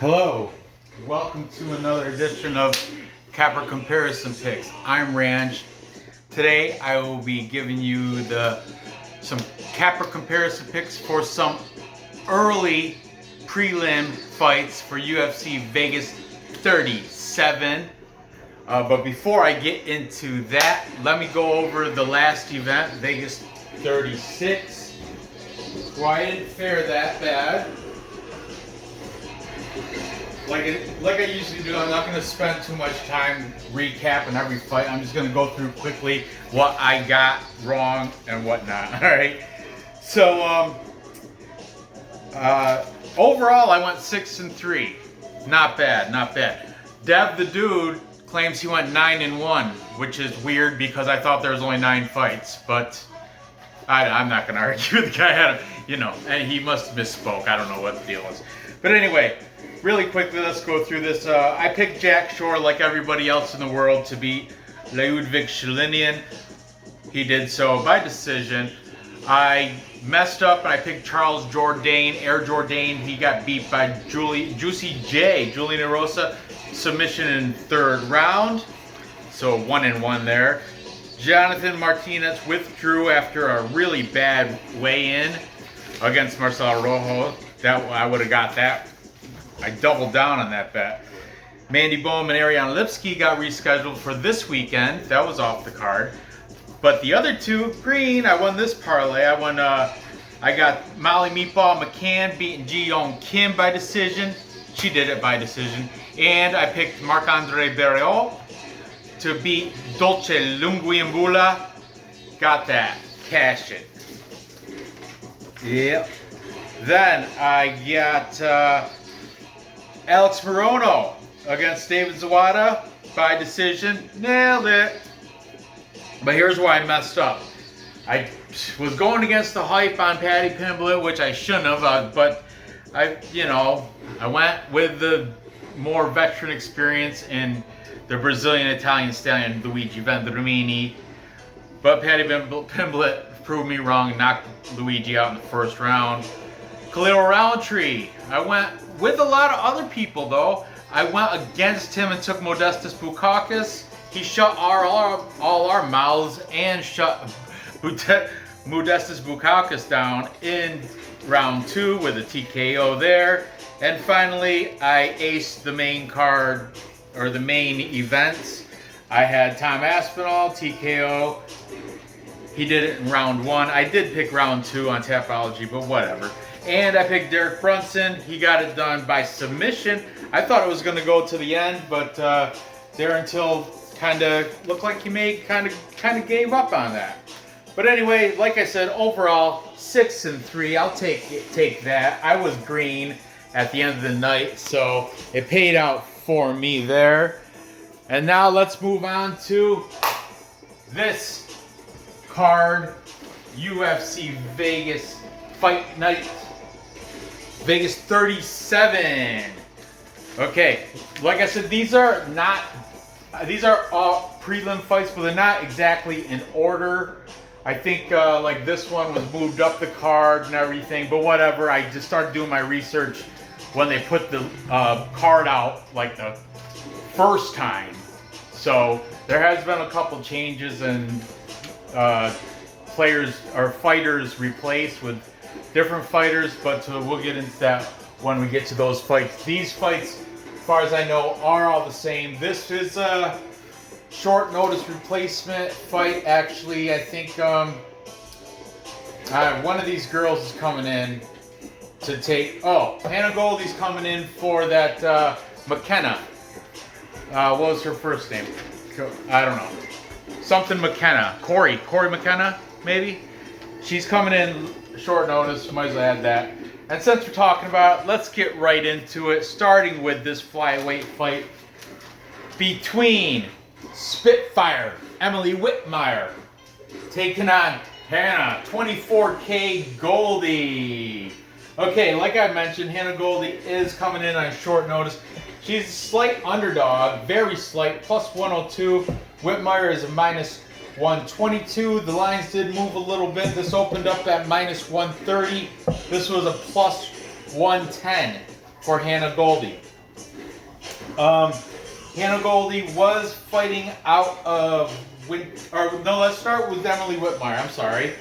Hello, welcome to another edition of Capper Comparison Picks. I'm Ranch. Today I will be giving you some Capper Comparison Picks for some early prelim fights for UFC Vegas 37. But before I get into that, let me go over the last event, Vegas 36. Well, I didn't fare that bad. Like I usually do, I'm not going to spend too much time recapping every fight. I'm just going to go through quickly what I got wrong and whatnot. All right. So overall, I went 6-3. Not bad, not bad. Dev the Dude claims he went 9-1, which is weird because I thought there was only 9 fights. But I'm not going to argue. The guy had, and he must have misspoke. I don't know what the deal is. But anyway. Really quickly, let's go through this. I picked Jack Shore, like everybody else in the world, to beat Ludwig Shalinian. He did so by decision. I messed up and I picked Charles Jourdain, Air Jourdain. He got beat by Juicy J, Julian Erosa, submission in 3rd round. So 1-1 there. Jonathan Martinez withdrew after a really bad weigh-in against Marcelo Rojo. I would have got that. I doubled down on that bet. Mandy Bowman and Ariane Lipsky got rescheduled for this weekend. That was off the card. But the other two, green, I won this parlay. I got Molly Meatball McCann beating Ji Young Kim by decision. She did it by decision. And I picked Marc-Andre Barriol to beat Dolce Lunguiambula. Got that. Cash it. Yep. Then I got Alex Morono against David Zawada by decision. Nailed it. But here's why I messed up. I was going against the hype on Paddy Pimblett, which I shouldn't have, but I went with the more veteran experience in the Brazilian Italian stallion Luigi Vendramini. But Paddy Pimblett proved me wrong, knocked Luigi out in the 1st round. Khalil Roundtree. I went with a lot of other people, though. I went against him and took Modestas Bukauskas. He shut all our mouths and shut Modestas Bukauskas down in round 2 with a TKO there. And finally, I aced the main card, or the main events. I had Tom Aspinall, TKO. He did it in round 1. I did pick round 2 on Tapology, but whatever. And I picked Derek Brunson. He got it done by submission. I thought it was going to go to the end, but Darren Till kind of looked like he kind of gave up on that. But anyway, like I said, overall 6-3. I'll take that. I was green at the end of the night, so it paid out for me there. And now let's move on to this card, UFC Vegas Fight Night. Vegas 37. Okay, like I said, these are all prelim fights, but they're not exactly in order. I think like this one was moved up the card and everything, but whatever. I just started doing my research when they put the card out like the first time. So there has been a couple changes and players or fighters replaced with different fighters, but we'll get into that when we get to those fights. These fights, as far as I know, are all the same. This is a short notice replacement fight. Actually, I think one of these girls is coming in to take. Oh, Hannah Goldie's coming in for that McKenna. What was her first name? I don't know. Something McKenna. Corey McKenna, maybe. She's coming in short notice, might as well add that. And since we're talking about it, let's get right into it, starting with this flyweight fight between Spitfire Emily Whitmire taking on Hannah 24K Goldie. Okay, like I mentioned, Hannah Goldie is coming in on short notice. She's a slight underdog, very slight, plus 102. Whitmire is a minus 122. The lines did move a little bit. This opened up at minus 130. This was a plus 110 for Hannah Goldie. Hannah Goldie was fighting out of let's start with Emily Whitmire. I'm sorry.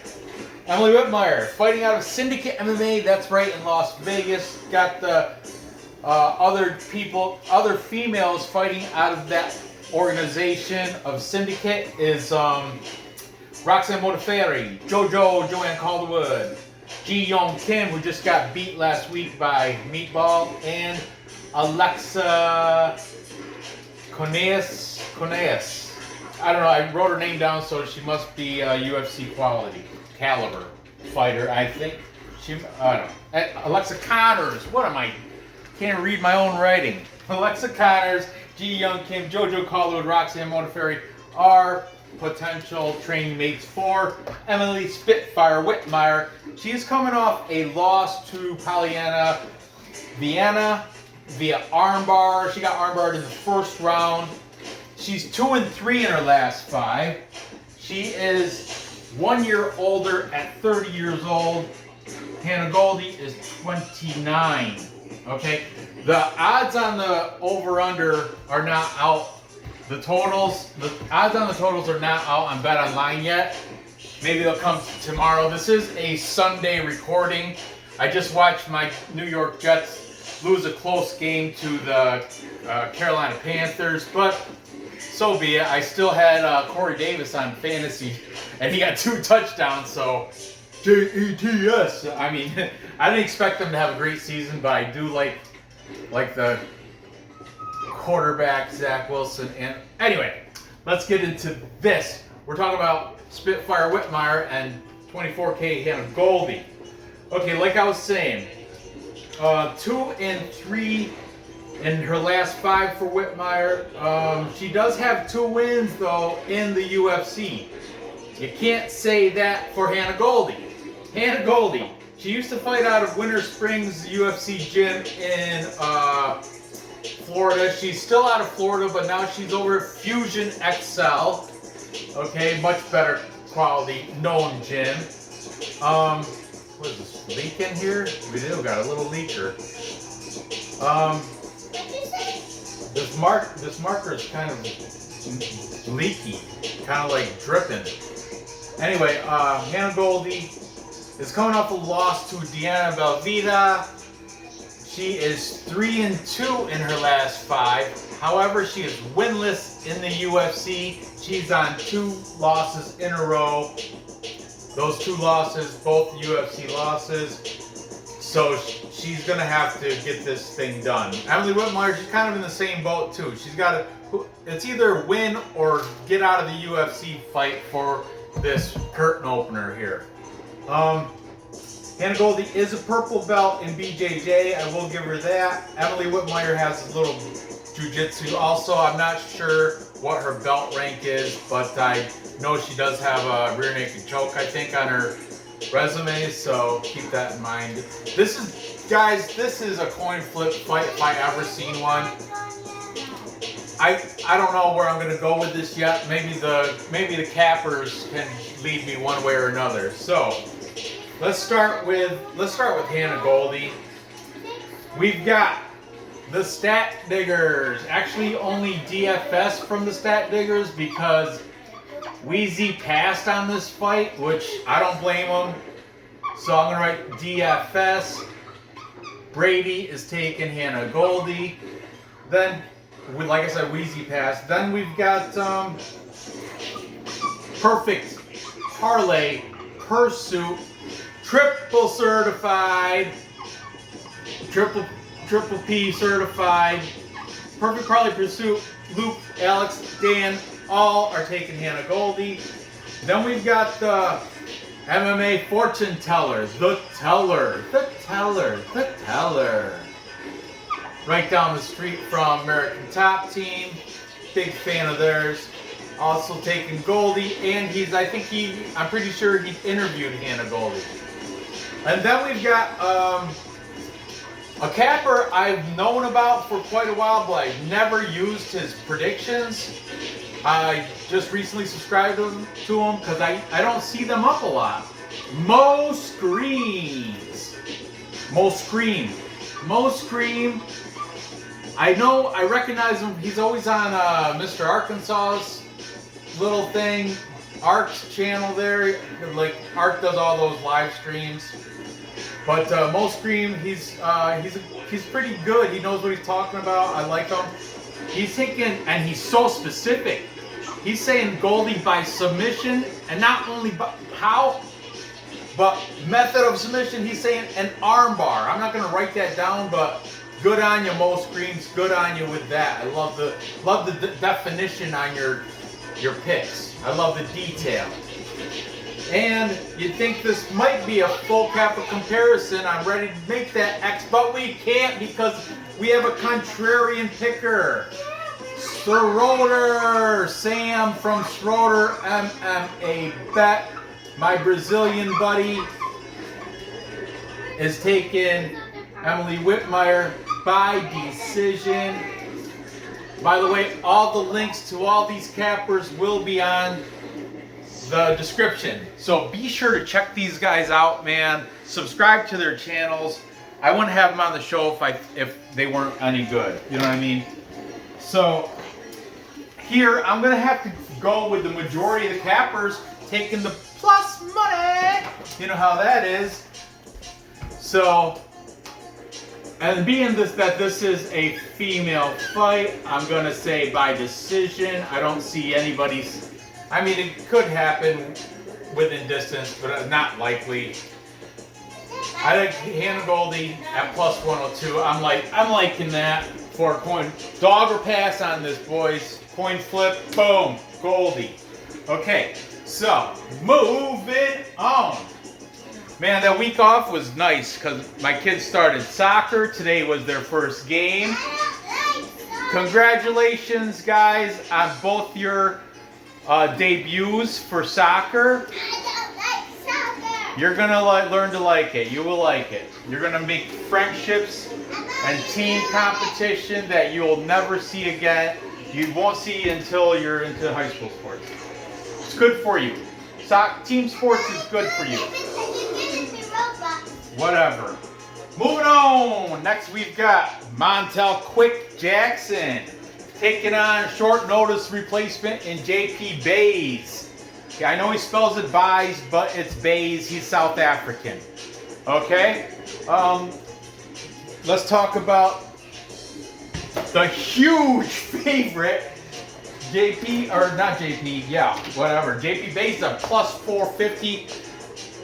Emily Whitmire fighting out of Syndicate MMA. That's right, in Las Vegas. Got the other females fighting out of that organization of Syndicate is Roxanne Modafferi, Joanne Calderwood, Ji Young Kim, who just got beat last week by Meatball, and Alexa Coneas. I don't know, I wrote her name down, so she must be a UFC caliber fighter, I think. I don't know. Alexa Connors, can't read my own writing. Alexa Connors, Ji Young Kim, JoJo Calderwood, Roxanne Modafferi are potential training mates for Emily Spitfire Whitmire. She's coming off a loss to Pollyanna Viana via armbar. She got armbarred in the first round. She's 2-3 in her last 5. She is 1 year older at 30 years old. Hannah Goldie is 29. Okay, the odds on the over/under are not out. The odds on the totals are not out on Bet Online yet. Maybe they'll come tomorrow. This is a Sunday recording. I just watched my New York Jets lose a close game to the Carolina Panthers, but so be it. I still had Corey Davis on fantasy, and he got 2 touchdowns, so JETS. I mean, I didn't expect them to have a great season, but I do like the quarterback, Zach Wilson. And anyway, let's get into this. We're talking about Spitfire Whitmire and 24K Hannah Goldie. Okay, like I was saying, 2-3 in her last 5 for Whitmire. She does have 2 wins, though, in the UFC. You can't say that for Hannah Goldie. Hannah Goldie, she used to fight out of Winter Springs UFC gym in Florida. She's still out of Florida, but now she's over at Fusion XL. Okay, much better quality, known gym. What is this, leak in here? We do got a little leaker. This marker is kind of leaky, kind of like dripping. Anyway, Hannah Goldie is coming off a loss to Deanna Belvita. She is 3-2 in her last 5. However, she is winless in the UFC. She's on 2 losses in a row. Those 2 losses, both UFC losses. So she's going to have to get this thing done. Emily Whitmire, she's kind of in the same boat too. She's got to, it's either win or get out of the UFC fight for this curtain opener here. Hannah Goldie is a purple belt in BJJ. I will give her that. Emily Whitmire has a little jiu-jitsu. Also, I'm not sure what her belt rank is, but I know she does have a rear naked choke, I think, on her resume, so keep that in mind. This is a coin flip fight if I ever seen one. I don't know where I'm going to go with this yet. Maybe the cappers can lead me one way or another. So let's start with Hannah Goldie. We've got the Stat Diggers. Actually, only DFS from the Stat Diggers because Wheezy passed on this fight, which I don't blame him. So I'm going to write DFS. Brady is taking Hannah Goldie. Then, like I said, Wheezy passed. Then we've got Perfect Parlay Pursuit. Triple certified. Triple P certified. Perfect Parlay Pursuit. Luke, Alex, Dan, all are taking Hannah Goldie. Then we've got the MMA fortune tellers. The teller. Right down the street from American Top Team. Big fan of theirs. Also taking Goldie, and I'm pretty sure he interviewed Hannah Goldie. And then we've got a capper I've known about for quite a while, but I've never used his predictions. I just recently subscribed to him because I don't see them up a lot. Mo Scream I know, I recognize him. He's always on Mr. Arkansas's little thing, Art's channel there. Like Art does all those live streams. But Most Green, he's pretty good. He knows what he's talking about. I like him. He's taking, and he's so specific. He's saying Goldie by submission, and not only by how, but method of submission. He's saying an armbar. I'm not going to write that down, but good on you, Most Greens. Good on you with that. I love the definition on your picks. I love the detail. And you'd think this might be a full capital comparison. I'm ready to make that X, but we can't because we have a contrarian picker. Schroeder, Sam from Schroeder MMA Bet. My Brazilian buddy is taking Emily Whitmire by decision. By the way, all the links to all these cappers will be on the description. So be sure to check these guys out, man. Subscribe to their channels. I wouldn't have them on the show if they weren't any good. You know what I mean? So here, I'm going to have to go with the majority of the cappers taking the plus money. You know how that is. So, and being that this is a female fight, I'm going to say by decision. I don't see anybody's, I mean, it could happen within distance, but not likely. I like Hannah Goldie at plus 102. I'm liking that for a coin. Dog or pass on this, boys. Coin flip, boom, Goldie. Okay, so moving on. Man, that week off was nice because my kids started soccer. Today was their first game. Congratulations, guys, on both your debuts for soccer. You're gonna learn to like it. You will like it. You're gonna make friendships and team competition that you will never see again. You won't see until you're into high school sports. It's good for you. Team sports is good for you. Whatever. Moving on. Next we've got Montel Jackson taking on short notice replacement in JP Bays. Yeah, I know he spells it Bays, but it's Bays. He's South African. Okay? Let's talk about the huge favorite, JP, or not JP, yeah, whatever. JP Bays at plus 450.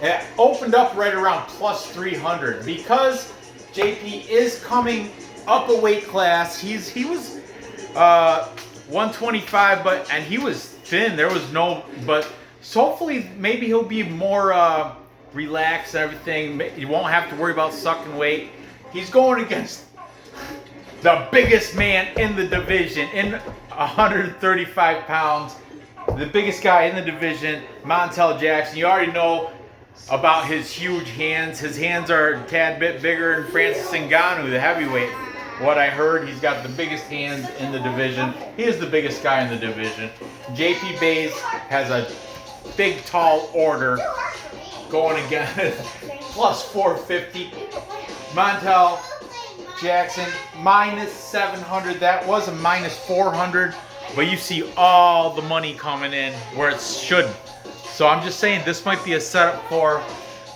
It opened up right around plus 300 because JP is coming up a weight class. He was 125, and he was thin. There was no, but so hopefully maybe he'll be more relaxed and everything. You won't have to worry about sucking weight. He's going against the biggest man in the division, in 135 pounds. The biggest guy in the division, Montel Jackson. You already know about his huge hands. His hands are a tad bit bigger than Francis Ngannou, the heavyweight. What I heard, he's got the biggest hands in the division. He is the biggest guy in the division. JP Bays has a big, tall order going against plus 450. Montel Jackson, minus 700. That was a minus 400. But you see all the money coming in where it should. So I'm just saying this might be a setup for,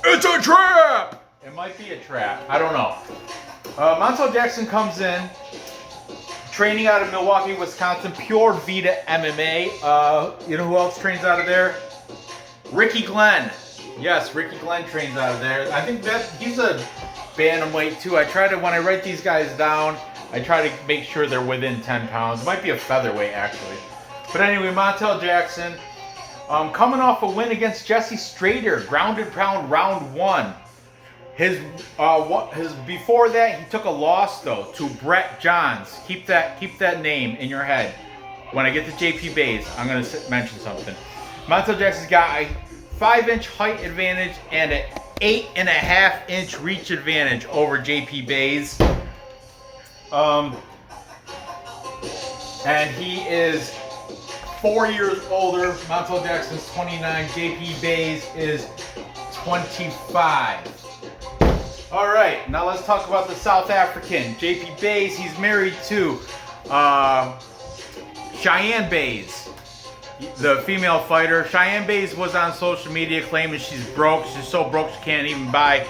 it's a trap! It might be a trap. I don't know. Montel Jackson comes in, training out of Milwaukee, Wisconsin, Pure Vita MMA. You know who else trains out of there? Ricky Glenn. Yes, Ricky Glenn trains out of there. I think that he's a bantamweight too. I try to, when I write these guys down, I try to make sure they're within 10 pounds. It might be a featherweight actually. But anyway, Montel Jackson, coming off a win against Jesse Strader, ground and pound round 1. His before that he took a loss though to Brett Johns. Keep that name in your head. When I get to JP Bays, I'm gonna mention something. Montel Jackson's got a 5-inch height advantage and an 8.5-inch reach advantage over JP Bays. And he is 4 years older. Montel Jackson's 29. JP Bays is 25. All right, now let's talk about the South African, JP Bays. He's married to Cheyenne Bays, the female fighter. Cheyenne Bays was on social media claiming she's broke. She's so broke she can't even buy.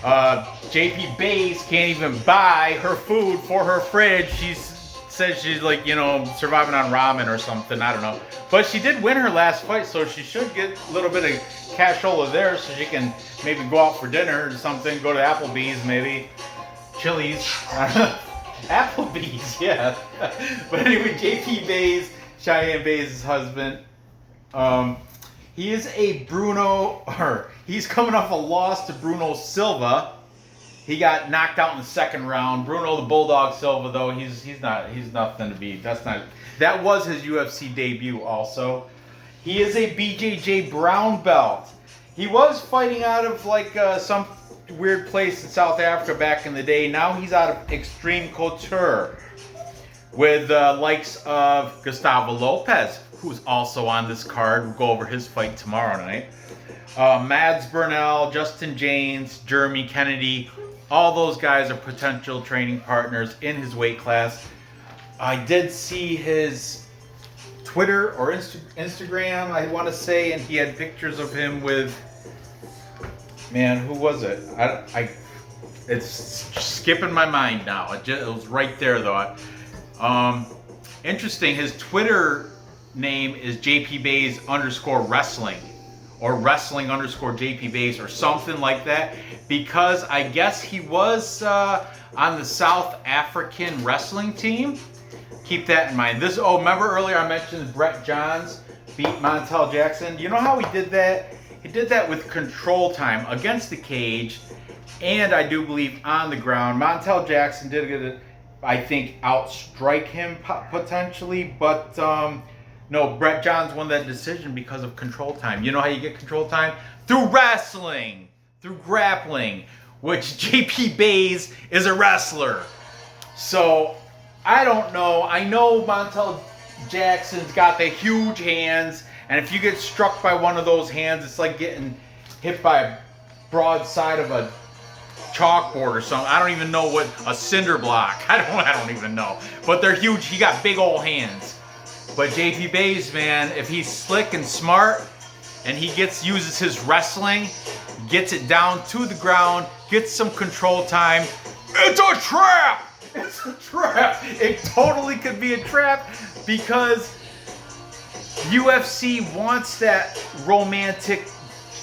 JP Bays can't even buy her food for her fridge. She says she's like, you know, surviving on ramen or something. I don't know. But she did win her last fight, so she should get a little bit of cashola there, so she can maybe go out for dinner or something. Go to Applebee's, maybe. Chili's. Applebee's, yeah. But anyway, JP Bays, Cheyenne Bays' husband. He is a he's coming off a loss to Bruno Silva. He got knocked out in the second round. Bruno the Bulldog Silva, though, he's nothing to beat. That was his UFC debut also. He is a BJJ brown belt. He was fighting out of like some weird place in South Africa back in the day. Now he's out of Extreme Couture with the likes of Gustavo Lopez, who's also on this card. We'll go over his fight tomorrow night. Mads Burnell, Justin James, Jeremy Kennedy, all those guys are potential training partners in his weight class. I did see his Twitter or Instagram, I want to say, and he had pictures of him with, man, who was it? It's skipping my mind now. It was right there though. Interesting. His Twitter name is JP_Bays_wrestling or wrestling_JP Bays or something like that, because I guess he was on the South African wrestling team. Keep that in mind. Remember earlier I mentioned Brett Johns beat Montel Jackson? You know how he did that? He did that with control time against the cage, and I do believe on the ground. Montel Jackson did get it, I think, outstrike him potentially, but no, Brett Johns won that decision because of control time. You know how you get control time? Through wrestling, through grappling, which JP Bays is a wrestler. So, I don't know. I know Montel Jackson's got the huge hands, and if you get struck by one of those hands, it's like getting hit by a broadside of a chalkboard or something. I don't even know what a cinder block. I don't even know. But they're huge. He got big old hands. But JP Bays, man, if he's slick and smart and he uses his wrestling, gets it down to the ground, gets some control time, it's a trap! It's a trap. It totally could be a trap because UFC wants that romantic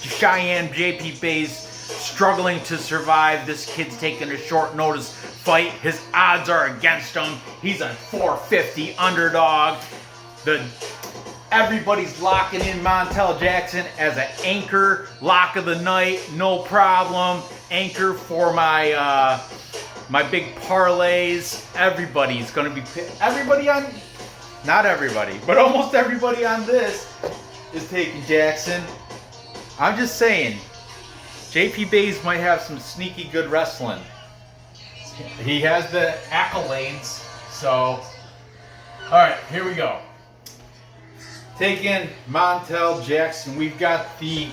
Cheyenne JP Bays struggling to survive. This kid's taking a short notice fight. His odds are against him. He's a 450 underdog. Everybody's locking in Montel Jackson as an anchor, lock of the night, no problem. Anchor for my my big parlays. Everybody's gonna be not everybody, but almost everybody on this is taking Jackson. I'm just saying, JP Bays might have some sneaky good wrestling. He has the accolades, so all right, here we go. Taking Montel Jackson, we've got the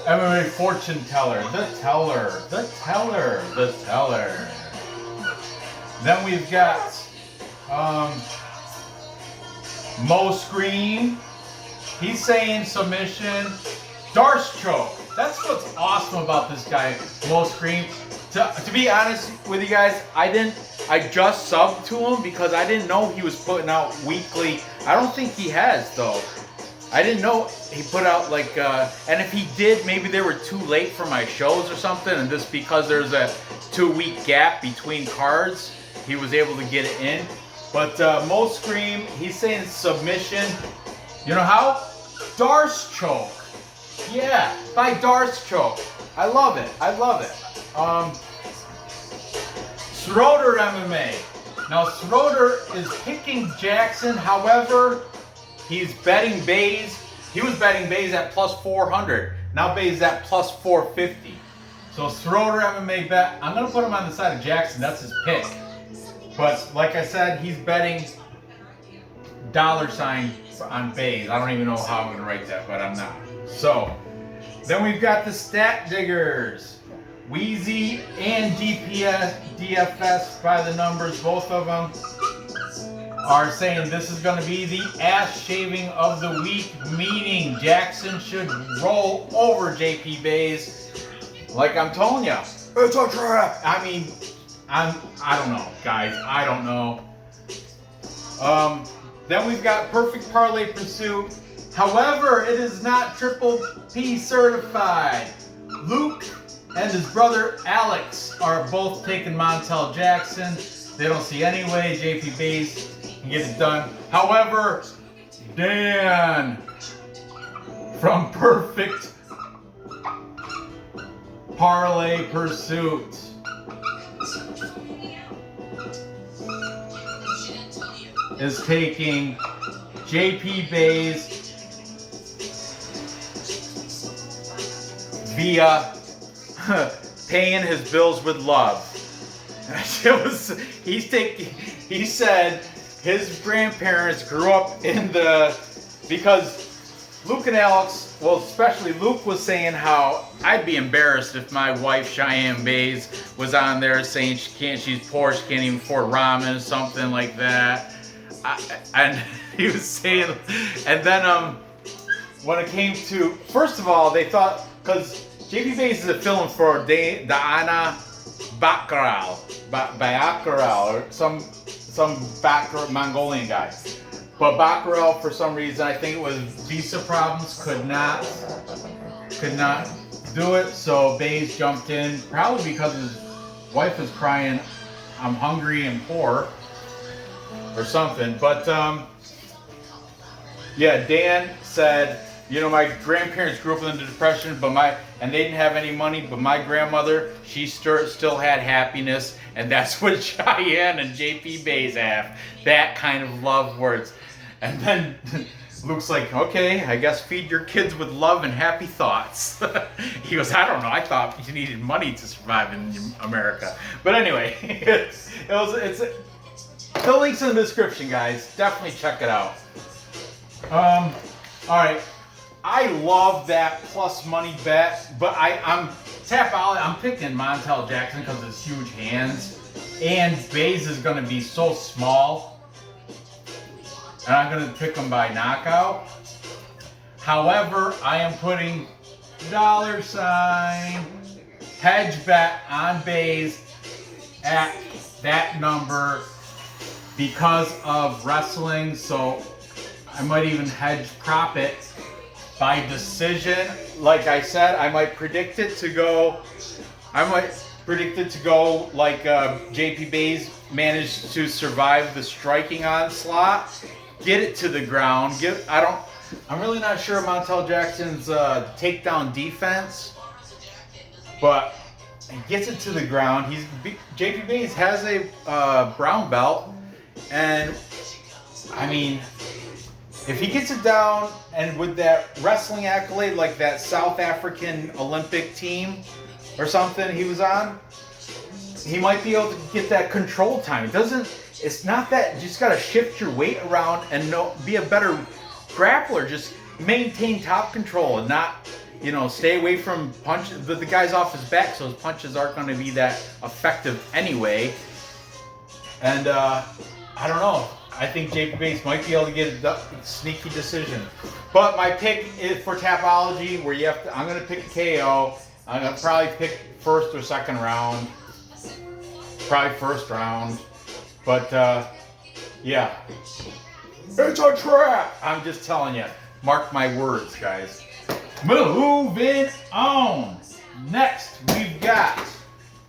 MMA fortune teller, the teller. Then we've got Mo Scream. He's saying submission. Darce choke. That's what's awesome about this guy, Mo Scream. To be honest with you guys, I just subbed to him because I didn't know he was putting out weekly. I don't think he has though. I didn't know he put out like, and if he did, maybe they were too late for my shows or something, and just because there's a 2-week gap between cards, he was able to get it in. But Mo Scream, he's saying submission. You know how? Darce choke. Yeah, by Darce choke. I love it. Schroeder MMA. Now Schroeder is picking Jackson. However, he's betting Bays. He was betting Bays at plus 400. Now Bays at plus 450. So Schroeder MMA bet. I'm gonna put him on the side of Jackson. That's his pick. But like I said, he's betting $ on Bays. I don't even know how I'm gonna write that, but I'm not. So then we've got the stat diggers. Wheezy and DFS by the numbers, both of them are saying this is going to be the ass shaving of the week, meaning Jackson should roll over JP Bays. Like I'm telling you, it's a trap. I mean, I don't know, guys. I don't know. Then we've got Perfect Parlay Pursuit. However, it is not Triple P certified. Luke and his brother Alex are both taking Montel Jackson. They don't see any way JP Bays can get it done. However, Dan from Perfect Parlay Pursuit is taking JP Bays via paying his bills with love. He said his grandparents grew up because Luke and Alex, well, especially Luke was saying how I'd be embarrassed if my wife Cheyenne Bays was on there saying she's poor, she can't even afford ramen, something like that. And he was saying, and then when it came to, first of all, they thought, because JP Bays is a film for Diana Baccaral, or some Mongolian guy. But Baccaral, for some reason, I think it was visa problems, could not do it. So Bays jumped in, probably because his wife was crying, I'm hungry and poor, or something. But yeah, Dan said, you know, my grandparents grew up in the Depression, and they didn't have any money, but my grandmother, she still had happiness, and that's what Cheyenne and JP Bays have, that kind of love words. And then Luke's like, okay, I guess feed your kids with love and happy thoughts. He goes, I don't know, I thought you needed money to survive in America. But anyway, it's the link's in the description, guys. Definitely check it out. All right. I love that plus money bet, but I'm picking Montel Jackson because of his huge hands, and Bays is going to be so small, and I'm going to pick him by knockout. However, I am putting $ hedge bet on Bays at that number because of wrestling, so I might even hedge prop it by decision. Like I said, I might predict it to go like JP Bays managed to survive the striking onslaught, get it to the ground. I'm really not sure of Montel Jackson's takedown defense, but he gets it to the ground. JP Bays has a brown belt, and I mean, if he gets it down, and with that wrestling accolade, like that South African Olympic team or something he was on, he might be able to get that control time. It's not that you just got to shift your weight around and be a better grappler. Just maintain top control and not, stay away from punches. The guy's off his back, so his punches aren't going to be that effective anyway. And I don't know. I think JP Bays might be able to get a sneaky decision. But my pick is for Tapology, where I'm going to pick a KO. I'm going to probably pick first or second round. Probably first round. But, yeah. It's a trap! I'm just telling you. Mark my words, guys. Moving on. Next, we've got...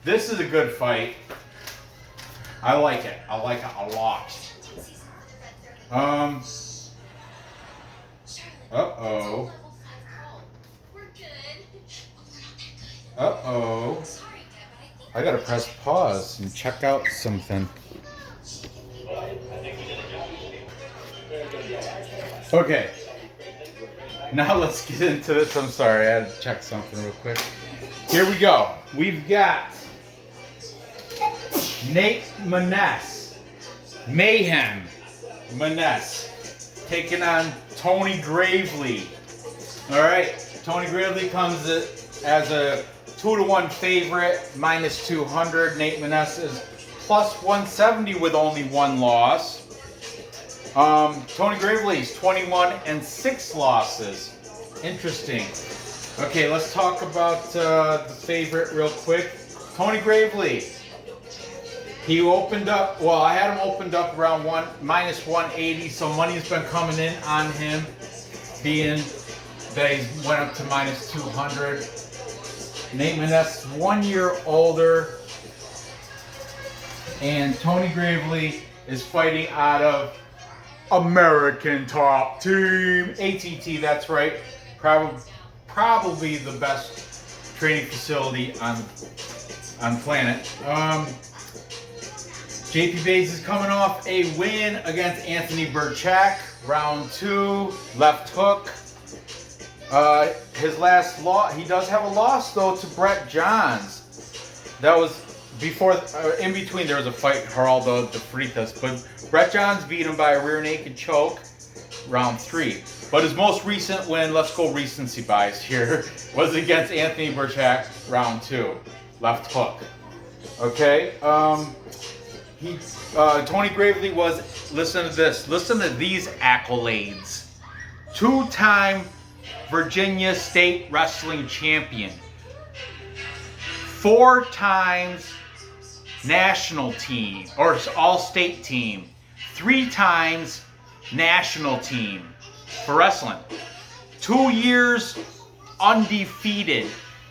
This is a good fight. I like it. I like it a lot. Uh-oh. I gotta press pause and check out something. Okay. Now let's get into this. I'm sorry, I had to check something real quick. Here we go. We've got Nate Maness. Mayhem Maness taking on Tony Gravely. All right, Tony Gravely comes as a 2-1 favorite, minus 200. Nate Maness is plus 170 with only one loss. Tony Gravely's 21-6 losses. Interesting. Okay, let's talk about the favorite real quick. Tony Gravely. He opened up, well, I had him opened up around minus 180, so money's been coming in on him, being that he went up to minus 200. Nate Maness, 1 year older, and Tony Gravely is fighting out of American Top Team, ATT. That's right, probably the best training facility on planet. JP Bays is coming off a win against Anthony Burchak, round 2, left hook. His last loss, he does have a loss though to Brett Johns. That was before, in between there was a fight, Geraldo de Freitas, but Brett Johns beat him by a rear naked choke, round 3. But his most recent win, let's go recency bias here, was against Anthony Burchak, round 2, left hook. Okay, Tony Gravely was, listen to this, listen to these accolades. 2-time Virginia State Wrestling Champion. 4 times national team, or all-state team. 3 times national team for wrestling. 2 years undefeated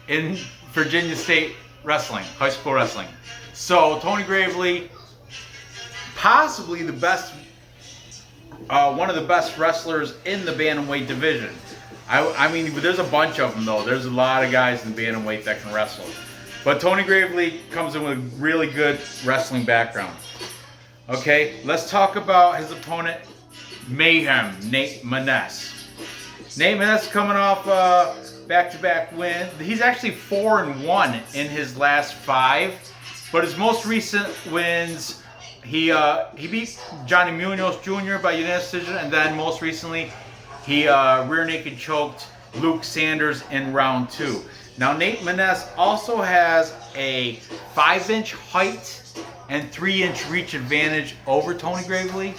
in Virginia State wrestling, high school wrestling. So Tony Gravely, possibly the best, one of the best wrestlers in the bantamweight division. I mean, there's a bunch of them though. There's a lot of guys in bantamweight that can wrestle. But Tony Gravely comes in with a really good wrestling background. Okay, let's talk about his opponent, Mayhem, Nate Maness. Nate Maness coming off back-to-back win. He's actually 4-1 in his last 5. But his most recent wins, he beat Johnny Munoz Jr. by unanimous decision, and then most recently, he rear naked choked Luke Sanders in round 2. Now Nate Maness also has a 5-inch height and 3-inch reach advantage over Tony Gravely.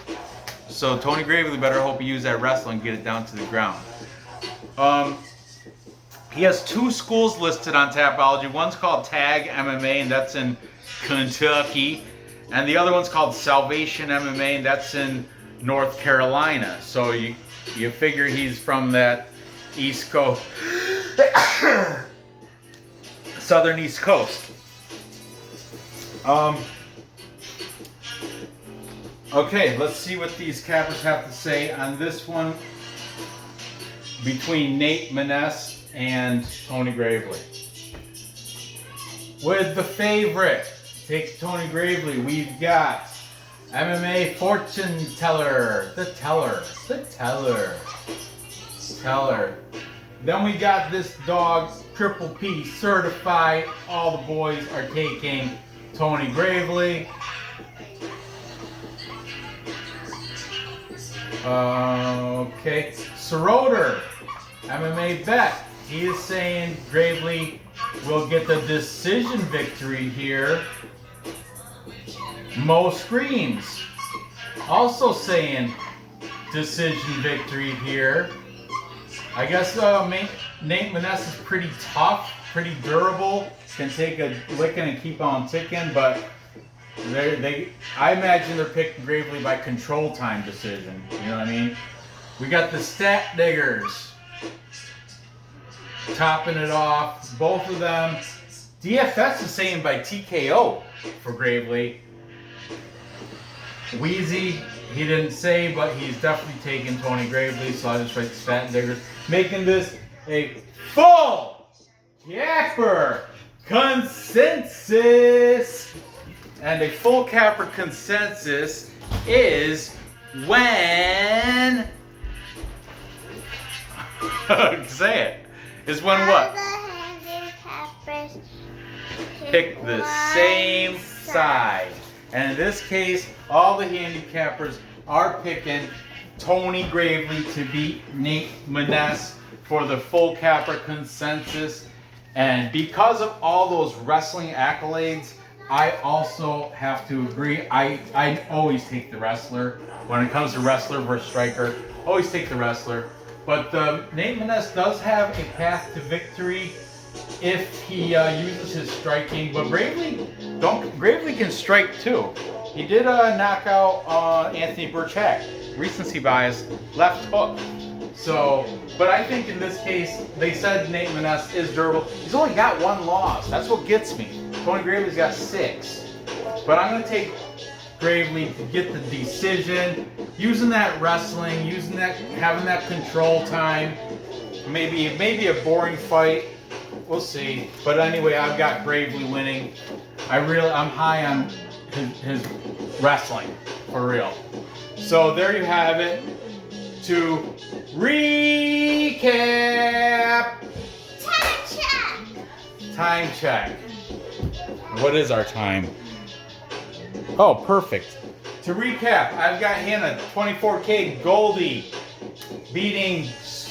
So Tony Gravely better hope he use that wrestling and get it down to the ground. He has 2 schools listed on Tapology. One's called Tag MMA, and that's in Kentucky. And the other one's called Salvation MMA, and that's in North Carolina. So you figure he's from that East Coast, Southern East Coast. Okay, let's see what these cappers have to say on this one between Nate Maness and Tony Gravely. With the favorite, take Tony Gravely, we've got MMA fortune teller, the teller. Then we got this dog, Triple P certified. All the boys are taking Tony Gravely. Okay, Soroder, MMA bet. He is saying Gravely will get the decision victory here. Mo Screams, also saying decision victory here. I guess Nate Maness is pretty tough, pretty durable, can take a licking and keep on ticking, but I imagine they're picking Gravely by control time decision. You know what I mean? We got the Stat Diggers topping it off. Both of them. DFS is saying by TKO for Gravely. Wheezy, he didn't say, but he's definitely taking Tony Gravely, so I'll just write the Stat Diggers. Making this a full capper consensus. And a full capper consensus is when... say it. Is when what? Pick the same side. And in this case, all the handicappers are picking Tony Gravely to beat Nate Maness for the full capper consensus. And because of all those wrestling accolades, I also have to agree. I always take the wrestler. When it comes to wrestler versus striker, always take the wrestler. But Nate Maness does have a path to victory if he uses his striking. But Gravely can strike too. He did knock out Anthony Burchak. Recency bias, left hook. So, but I think in this case, they said Nate Maness is durable. He's only got 1 loss. That's what gets me. Tony Gravely's got 6. But I'm going to take Gravely to get the decision. Using that wrestling, having that control time. Maybe a boring fight. We'll see. But anyway, I've got Gravely winning. I'm high on his wrestling, for real. So there you have it. To recap. Time check. What is our time? Oh, perfect. To recap, I've got Hannah 24K Goldie beating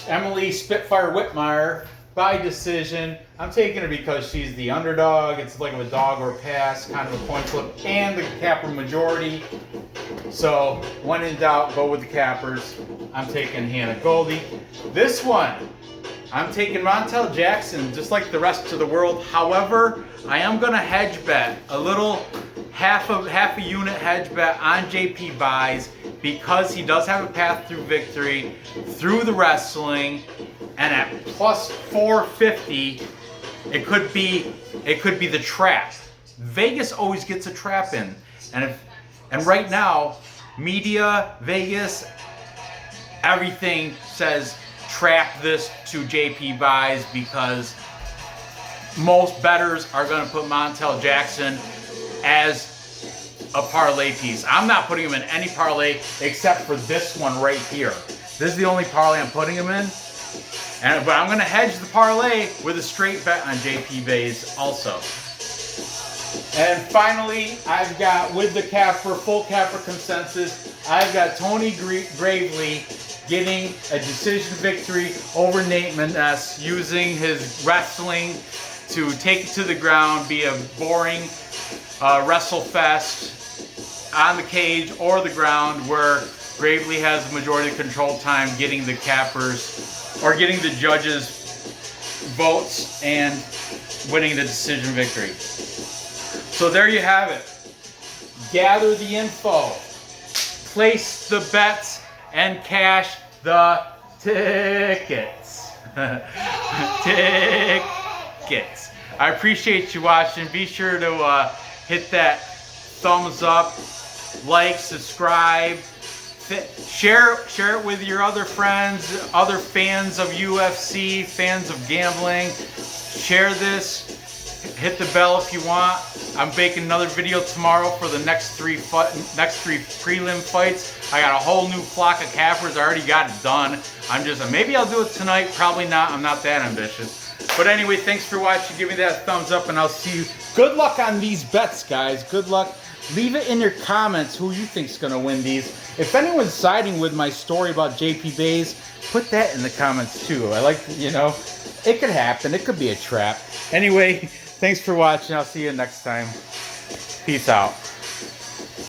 Emily Spitfire Whitmire by decision. I'm taking her because she's the underdog. It's like a dog or pass, kind of a coin flip, and the capper majority. So, when in doubt, go with the cappers. I'm taking Hannah Goldie. This one, I'm taking Montel Jackson, just like the rest of the world. However, I am going to hedge bet a little, half a unit hedge bet on JP buys because he does have a path through victory through the wrestling, and at plus 450, it could be the trap. Vegas always gets a trap in, and right now, media, Vegas, everything says trap this to JP buys because most bettors are going to put Montel Jackson as a parlay piece. I'm not putting him in any parlay except for this one right here. This is the only parlay I'm putting him in. But I'm going to hedge the parlay with a straight bet on JP Bays also. And finally, I've got, with the capper, full capper consensus, I've got Tony Gravely getting a decision victory over Nate Maness, using his wrestling to take it to the ground, be a boring wrestle fest on the cage or the ground, where Gravely has the majority of control time, getting the cappers or getting the judges' votes and winning the decision victory. So there you have it. Gather the info, place the bets, and cash the tickets. Tickets. I appreciate you watching. Be sure to hit that thumbs up, like, subscribe, share it with your other friends, other fans of UFC, fans of gambling. Share this. Hit the bell if you want. I'm making another video tomorrow for the next three prelim fights. I got a whole new flock of cappers. I already got it done. Maybe I'll do it tonight. Probably not. I'm not that ambitious. But anyway, thanks for watching. Give me that thumbs up, and I'll see you. Good luck on these bets, guys. Good luck. Leave it in your comments who you think's gonna win these. If anyone's siding with my story about JP Bays, put that in the comments too. I like, it could happen. It could be a trap. Anyway, thanks for watching. I'll see you next time. Peace out.